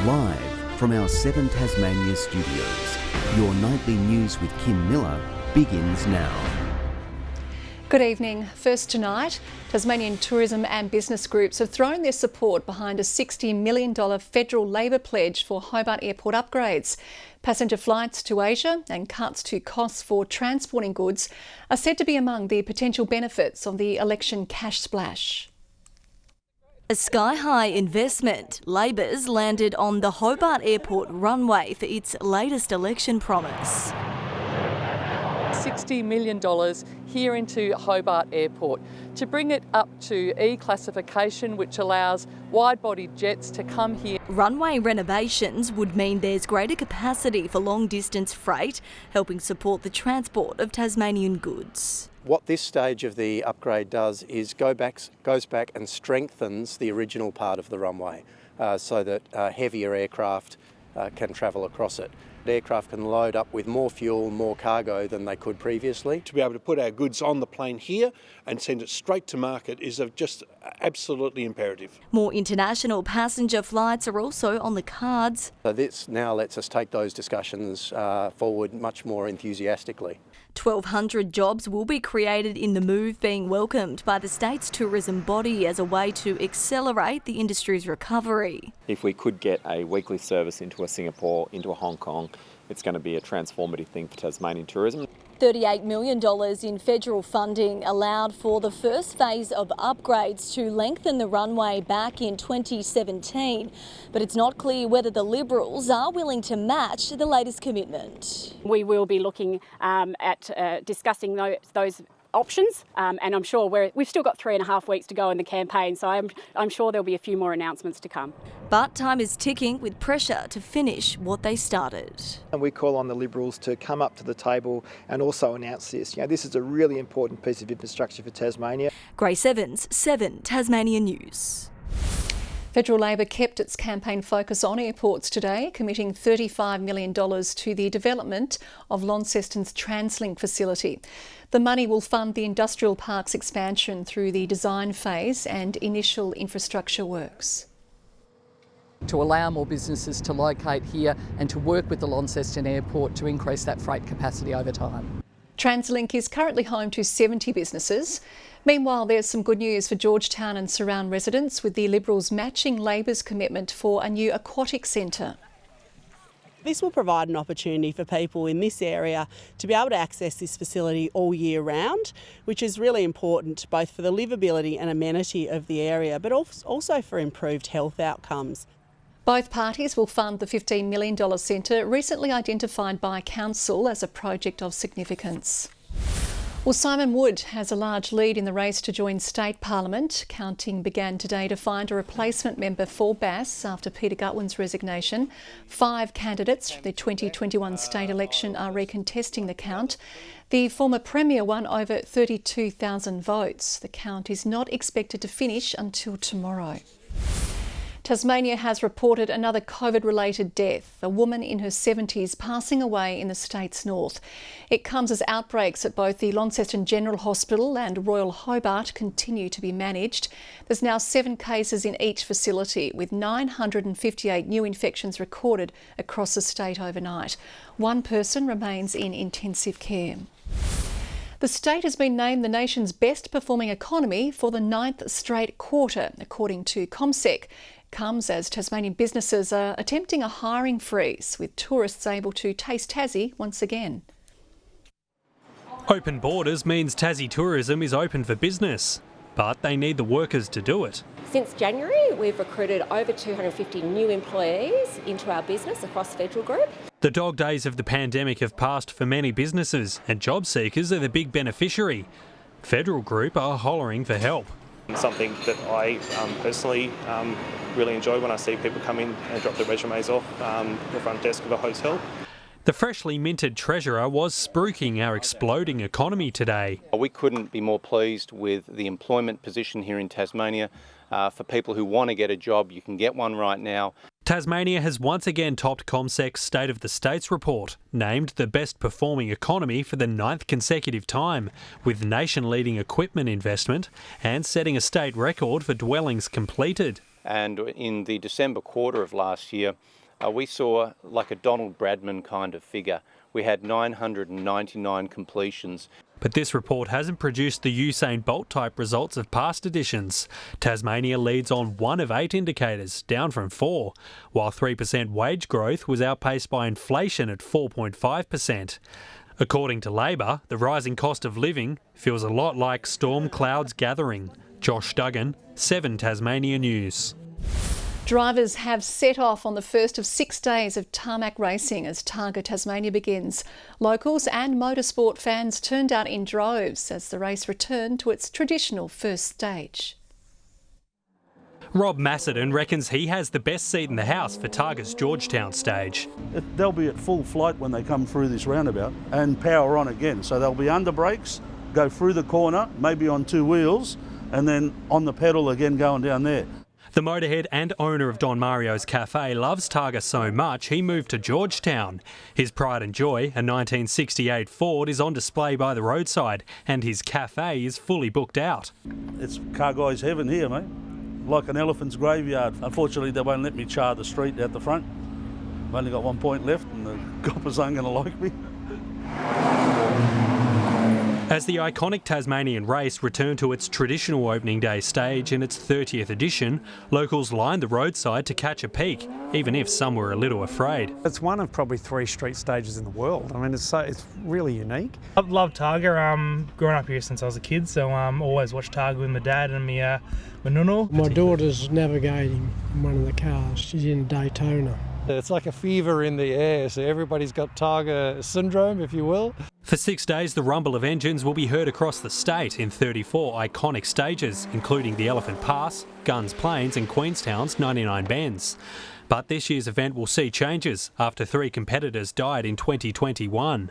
Live from our 7 Tasmania studios, your nightly news with Kim Miller begins now. Good evening. First tonight, Tasmanian tourism and business groups have thrown their support behind a $60 million federal Labor pledge for Hobart Airport upgrades. Passenger flights to Asia and cuts to costs for transporting goods are said to be among the potential benefits of the election cash splash. A sky-high investment, Labor's landed on the Hobart Airport runway for its latest election promise. $60 million here into Hobart Airport to bring it up to E classification, which allows wide-bodied jets to come here. Runway renovations would mean there's greater capacity for long-distance freight, helping support the transport of Tasmanian goods. What this stage of the upgrade does is goes back and strengthens the original part of the runway so that heavier aircraft can travel across it. The aircraft can load up with more fuel, more cargo than they could previously. To be able to put our goods on the plane here and send it straight to market is just absolutely imperative. More international passenger flights are also on the cards. So this now lets us take those discussions forward much more enthusiastically. 1,200 jobs will be created in the move, being welcomed by the state's tourism body as a way to accelerate the industry's recovery. If we could get a weekly service into a Singapore, into a Hong Kong, it's going to be a transformative thing for Tasmanian tourism. $38 million in federal funding allowed for the first phase of upgrades to lengthen the runway back in 2017. But it's not clear whether the Liberals are willing to match the latest commitment. We will be looking at discussing those options, and I'm sure we've still got 3.5 weeks to go in the campaign, so I'm sure there'll be a few more announcements to come. But time is ticking with pressure to finish what they started. And we call on the Liberals to come up to the table and also announce this. This is a really important piece of infrastructure for Tasmania. Grace Evans, 7 Tasmania News. Federal Labor kept its campaign focus on airports today, committing $35 million to the development of Launceston's TransLink facility. The money will fund the industrial park's expansion through the design phase and initial infrastructure works. To allow more businesses to locate here and to work with the Launceston Airport to increase that freight capacity over time. TransLink is currently home to 70 businesses. Meanwhile, there's some good news for Georgetown and surround residents, with the Liberals matching Labor's commitment for a new aquatic centre. This will provide an opportunity for people in this area to be able to access this facility all year round, which is really important both for the livability and amenity of the area, but also for improved health outcomes. Both parties will fund the $15 million centre, recently identified by Council as a project of significance. Well, Simon Wood has a large lead in the race to join State Parliament. Counting began today to find a replacement member for Bass after Peter Gutwin's resignation. 5 candidates from the 2021 state election are recontesting the count. The former Premier won over 32,000 votes. The count is not expected to finish until tomorrow. Tasmania has reported another COVID-related death, a woman in her 70s passing away in the state's north. It comes as outbreaks at both the Launceston General Hospital and Royal Hobart continue to be managed. There's now 7 cases in each facility, with 958 new infections recorded across the state overnight. 1 person remains in intensive care. The state has been named the nation's best performing economy for the 9th straight quarter, according to CommSec. Comes as Tasmanian businesses are attempting a hiring freeze, with tourists able to taste Tassie once again. Open borders means Tassie tourism is open for business, but they need the workers to do it. Since January, we've recruited over 250 new employees into our business across Federal Group. The dog days of the pandemic have passed for many businesses, and job seekers are the big beneficiary. Federal Group are hollering for help. Something that I personally really enjoy when I see people come in and drop their resumes off the front desk of a hotel. The freshly minted treasurer was spruiking our exploding economy today. We couldn't be more pleased with the employment position here in Tasmania. For people who want to get a job, you can get one right now. Tasmania has once again topped CommSec's State of the States report, named the best performing economy for the 9th consecutive time, with nation-leading equipment investment and setting a state record for dwellings completed. And in the December quarter of last year, we saw like a Donald Bradman kind of figure. We had 999 completions. But this report hasn't produced the Usain Bolt type results of past editions. Tasmania leads on 1 of 8 indicators, down from 4, while 3% wage growth was outpaced by inflation at 4.5%. According to Labor, the rising cost of living feels a lot like storm clouds gathering. Josh Duggan, 7 Tasmania News. Drivers have set off on the first of 6 days of tarmac racing as TARGA Tasmania begins. Locals and motorsport fans turned out in droves as the race returned to its traditional first stage. Rob Macedon reckons he has the best seat in the house for TARGA's Georgetown stage. They'll be at full flight when they come through this roundabout and power on again. So they'll be under brakes, go through the corner, maybe on 2 wheels, and then on the pedal again going down there. The motorhead and owner of Don Mario's Cafe loves TARGA so much he moved to Georgetown. His pride and joy, a 1968 Ford, is on display by the roadside and his cafe is fully booked out. It's car guy's heaven here, mate. Like an elephant's graveyard. Unfortunately, they won't let me char the street out the front. I've only got 1 point left and the coppers aren't going to like me. As the iconic Tasmanian race returned to its traditional opening day stage in its 30th edition, locals lined the roadside to catch a peek, even if some were a little afraid. It's one of probably 3 street stages in the world. I mean, it's really unique. I've loved TARGA, grown up here since I was a kid, so always watched TARGA with my dad and my nunno. My daughter's navigating in one of the cars. She's in Daytona. It's like a fever in the air, so everybody's got TARGA syndrome, if you will. For 6 days, the rumble of engines will be heard across the state in 34 iconic stages, including the Elephant Pass, Guns Plains and Queenstown's 99 Bends. But this year's event will see changes after 3 competitors died in 2021.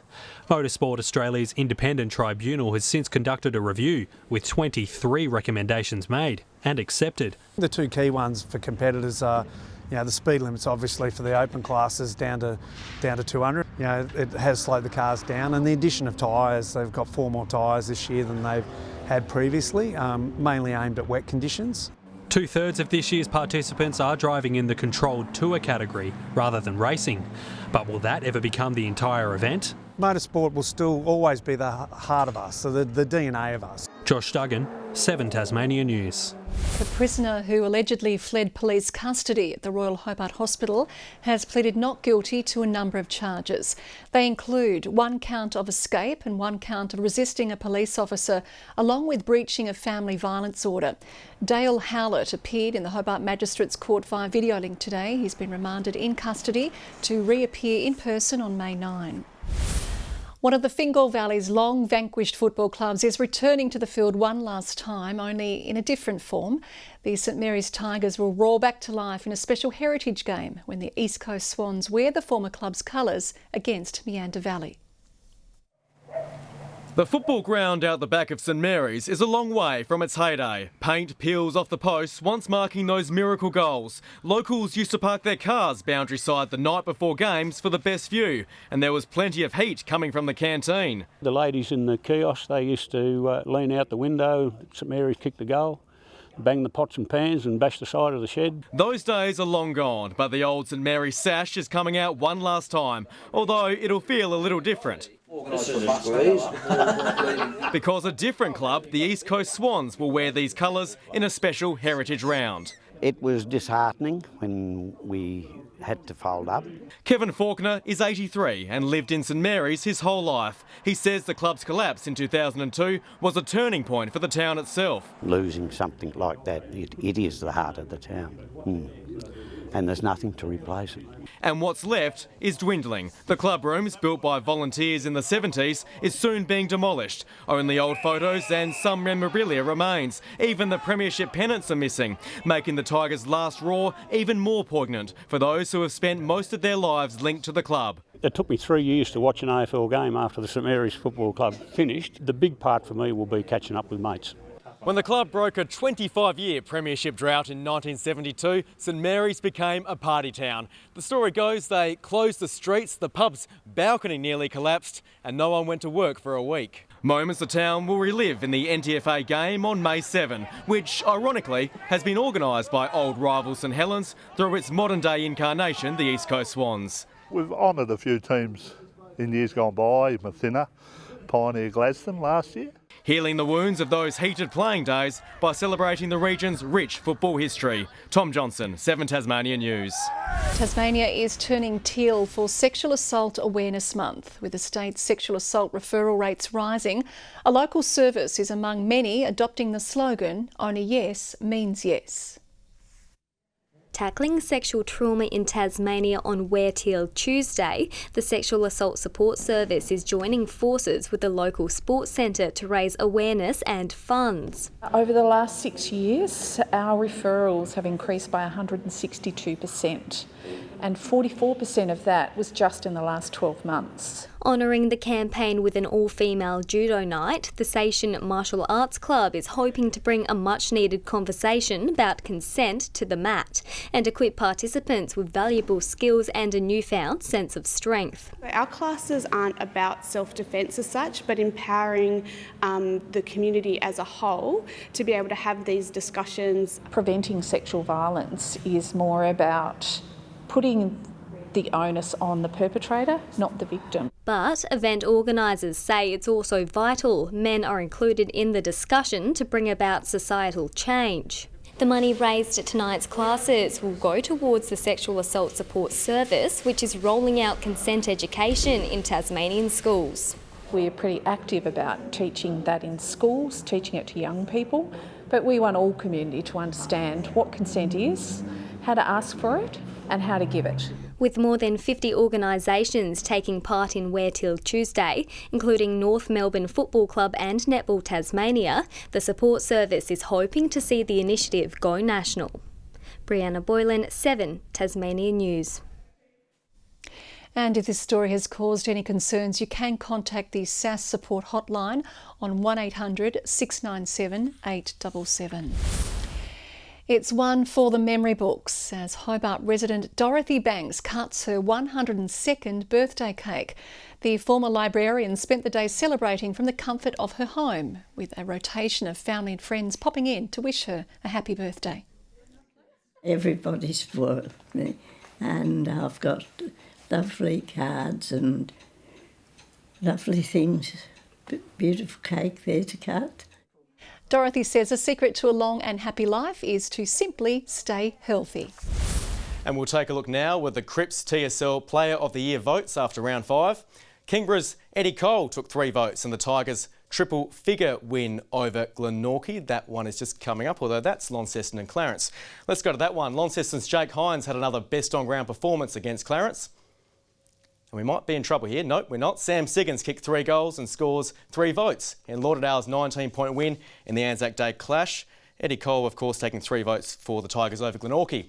Motorsport Australia's independent tribunal has since conducted a review with 23 recommendations made and accepted. The 2 key ones for competitors are the speed limits obviously for the open classes down to 200. It has slowed the cars down, and the addition of tyres. They've got 4 more tyres this year than they've had previously, mainly aimed at wet conditions. 2/3 of this year's participants are driving in the controlled tour category rather than racing. But will that ever become the entire event? Motorsport will still always be the heart of us, so the DNA of us. Josh Duggan, 7 Tasmania News. The prisoner who allegedly fled police custody at the Royal Hobart Hospital has pleaded not guilty to a number of charges. They include 1 count of escape and 1 count of resisting a police officer, along with breaching a family violence order. Dale Howlett appeared in the Hobart Magistrates Court via video link today. He's been remanded in custody to reappear in person on May 9. One of the Fingal Valley's long vanquished football clubs is returning to the field one last time, only in a different form. The St Mary's Tigers will roar back to life in a special heritage game when the East Coast Swans wear the former club's colours against Meander Valley. The football ground out the back of St Mary's is a long way from its heyday. Paint peels off the posts, once marking those miracle goals. Locals used to park their cars boundary side the night before games for the best view, and there was plenty of heat coming from the canteen. The ladies in the kiosk, they used to lean out the window. St Mary's kicked the goal, bang the pots and pans and bash the side of the shed. Those days are long gone, but the old St Mary's sash is coming out one last time, although it'll feel a little different. Because a different club, the East Coast Swans, will wear these colours in a special heritage round. It was disheartening when we had to fold up. Kevin Faulkner is 83 and lived in St Mary's his whole life. He says the club's collapse in 2002 was a turning point for the town itself. Losing something like that, it is the heart of the town. And there's nothing to replace it. And what's left is dwindling. The club rooms, built by volunteers in the 70s, is soon being demolished. Only old photos and some memorabilia remains. Even the premiership pennants are missing, making the Tigers' last roar even more poignant for those who have spent most of their lives linked to the club. It took me 3 years to watch an AFL game after the St Mary's Football Club finished. The big part for me will be catching up with mates. When the club broke a 25-year premiership drought in 1972, St Mary's became a party town. The story goes they closed the streets, the pub's balcony nearly collapsed, and no one went to work for a week. Moments the town will relive in the NTFA game on May 7, which ironically has been organised by old rival St Helens through its modern day incarnation, the East Coast Swans. We've honoured a few teams in years gone by, Mathina, Pioneer, Gladstone last year. Healing the wounds of those heated playing days by celebrating the region's rich football history. Tom Johnson, 7 Tasmanian News. Tasmania is turning teal for Sexual Assault Awareness Month. With the state's sexual assault referral rates rising, a local service is among many adopting the slogan, "Only yes means yes." Tackling sexual trauma in Tasmania on Wear Teal Tuesday, the Sexual Assault Support Service is joining forces with the local sports centre to raise awareness and funds. Over the last 6 years, our referrals have increased by 162%, and 44% of that was just in the last 12 months. Honouring the campaign with an all-female judo night, the SEISHIN Martial Arts Club is hoping to bring a much-needed conversation about consent to the mat and equip participants with valuable skills and a newfound sense of strength. Our classes aren't about self-defence as such, but empowering the community as a whole to be able to have these discussions. Preventing sexual violence is more about putting the onus on the perpetrator, not the victim. But event organisers say it's also vital men are included in the discussion to bring about societal change. The money raised at tonight's classes will go towards the Sexual Assault Support Service, which is rolling out consent education in Tasmanian schools. We're pretty active about teaching that in schools, teaching it to young people, but we want all community to understand what consent is, how to ask for it and how to give it. With more than 50 organisations taking part in Wear Teal Tuesday, including North Melbourne Football Club and Netball Tasmania, the support service is hoping to see the initiative go national. BRIANNA Boylen, 7 Tasmanian News. And if this story has caused any concerns, you can contact the SAS support hotline on 1800 697 877. It's one for the memory books as Hobart resident Dorothy Banks cuts her 102nd birthday cake. The former librarian spent the day celebrating from the comfort of her home, with a rotation of family and friends popping in to wish her a happy birthday. Everybody's spoiled me, and I've got lovely cards and lovely things, beautiful cake there to cut. Dorothy says a secret to a long and happy life is to simply stay healthy. And we'll take a look now with the Cripps TSL Player of the Year votes after round 5. Kingborough's Eddie Cole took 3 votes in the Tigers' triple figure win over Glenorchy. That one is just coming up, although that's Launceston and Clarence. Let's go to that one. Launceston's Jake Hines had another best on ground performance against Clarence. And we might be in trouble here. Nope, we're not. Sam Siggins kicked 3 goals and scores 3 votes in Lauderdale's 19-point win in the Anzac Day clash. Eddie Cole, of course, taking 3 votes for the Tigers over Glenorchy.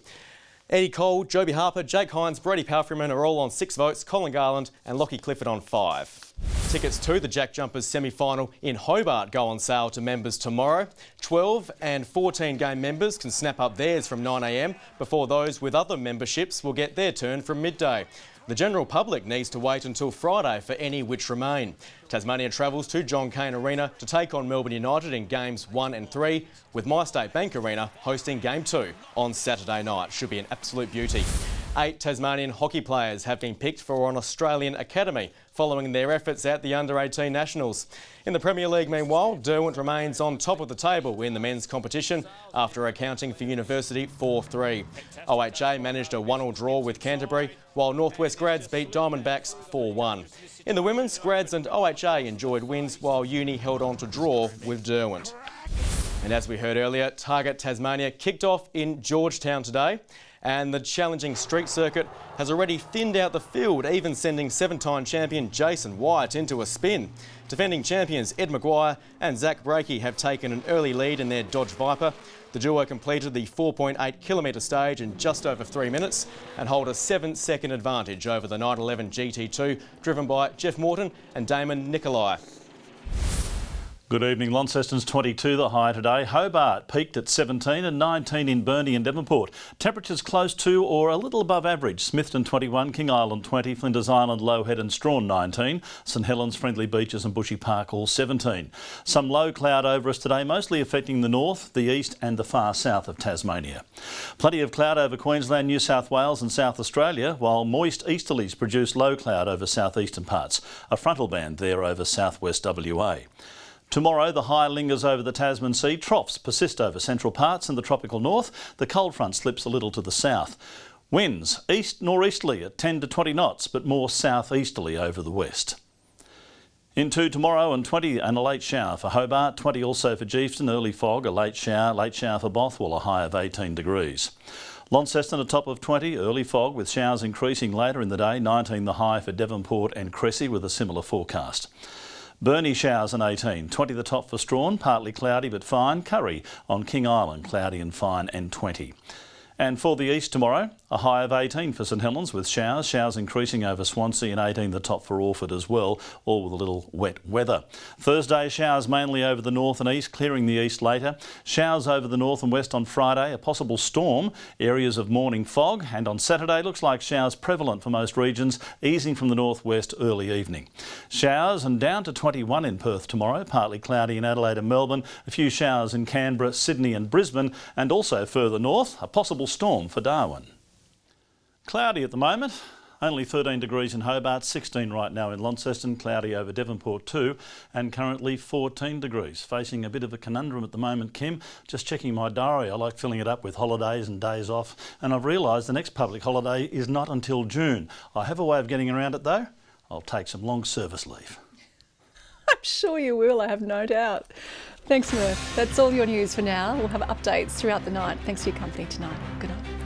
Eddie Cole, Joby Harper, Jake Hines, Brody Palfreyman are all on 6 votes, Colin Garland and Lockie Clifford on 5. Tickets to the Jack Jumpers semi-final in Hobart go on sale to members tomorrow. 12 and 14 game members can snap up theirs from 9 a.m. before those with other memberships will get their turn from midday. The general public needs to wait until Friday for any which remain. Tasmania travels to John Cain Arena to take on Melbourne United in games 1 and 3, with MyState Bank Arena hosting game 2 on Saturday night. Should be an absolute beauty. 8 Tasmanian hockey players have been picked for an Australian academy following their efforts at the Under-18 Nationals. In the Premier League, meanwhile, Derwent remains on top of the table in the men's competition after accounting for University 4-3. OHA managed a 1-1 draw with Canterbury, while Northwest Grads beat Diamondbacks 4-1. In the women's, Grads and OHA enjoyed wins, while Uni held on to draw with Derwent. And as we heard earlier, TARGA Tasmania kicked off in Georgetown today. And the challenging street circuit has already thinned out the field, even sending 7-time champion Jason Wyatt into a spin. Defending champions Ed Maguire and Zach Brakey have taken an early lead in their Dodge Viper. The duo completed the 4.8 kilometre stage in just over 3 minutes and hold a 7-second advantage over the 911 GT2 driven by Jeff Morton and Damon Nikolai. Good evening. Launceston's 22 the high today. Hobart peaked at 17 and 19 in Burnie and Devonport. Temperatures close to or a little above average. Smithton 21, King Island 20, Flinders Island, Lowhead and Strawn 19, St Helens, Friendly Beaches and Bushy Park all 17. Some low cloud over us today, mostly affecting the north, the east and the far south of Tasmania. Plenty of cloud over Queensland, New South Wales and South Australia, while moist easterlies produce low cloud over southeastern parts. A frontal band there over southwest WA. Tomorrow, the high lingers over the Tasman Sea. Troughs persist over central parts and the tropical north. The cold front slips a little to the south. Winds east-nor'easterly at 10 to 20 knots, but more southeasterly over the west. Into tomorrow and 20 and a late shower for Hobart, 20 also for Geefton, early fog, a late shower for Bothwell, a high of 18 degrees. Launceston a top of 20, early fog with showers increasing later in the day, 19 the high for Devonport and Cressy with a similar forecast. Burnie showers and 18, 20 the top for Strawn, partly cloudy but fine. Curry on King Island, cloudy and fine and 20. And for the east tomorrow, a high of 18 for St Helens with showers increasing over Swansea and 18 the top for Orford as well, all with a little wet weather. Thursday, showers mainly over the north and east, clearing the east later. Showers over the north and west on Friday, a possible storm, areas of morning fog, and on Saturday looks like showers prevalent for most regions, easing from the northwest early evening. Showers and down to 21 in Perth tomorrow, partly cloudy in Adelaide and Melbourne, a few showers in Canberra, Sydney and Brisbane, and also further north, a possible storm for Darwin. Cloudy at the moment, only 13 degrees in Hobart, 16 right now in Launceston, cloudy over Devonport too, and currently 14 degrees. Facing a bit of a conundrum at the moment, Kim. Just checking my diary, I like filling it up with holidays and days off, and I've realised the next public holiday is not until June. I have a way of getting around it though. I'll take some long service leave. I'm sure you will, I have no doubt. Thanks, Murph. That's all your news for now. We'll have updates throughout the night. Thanks for your company tonight. Good night.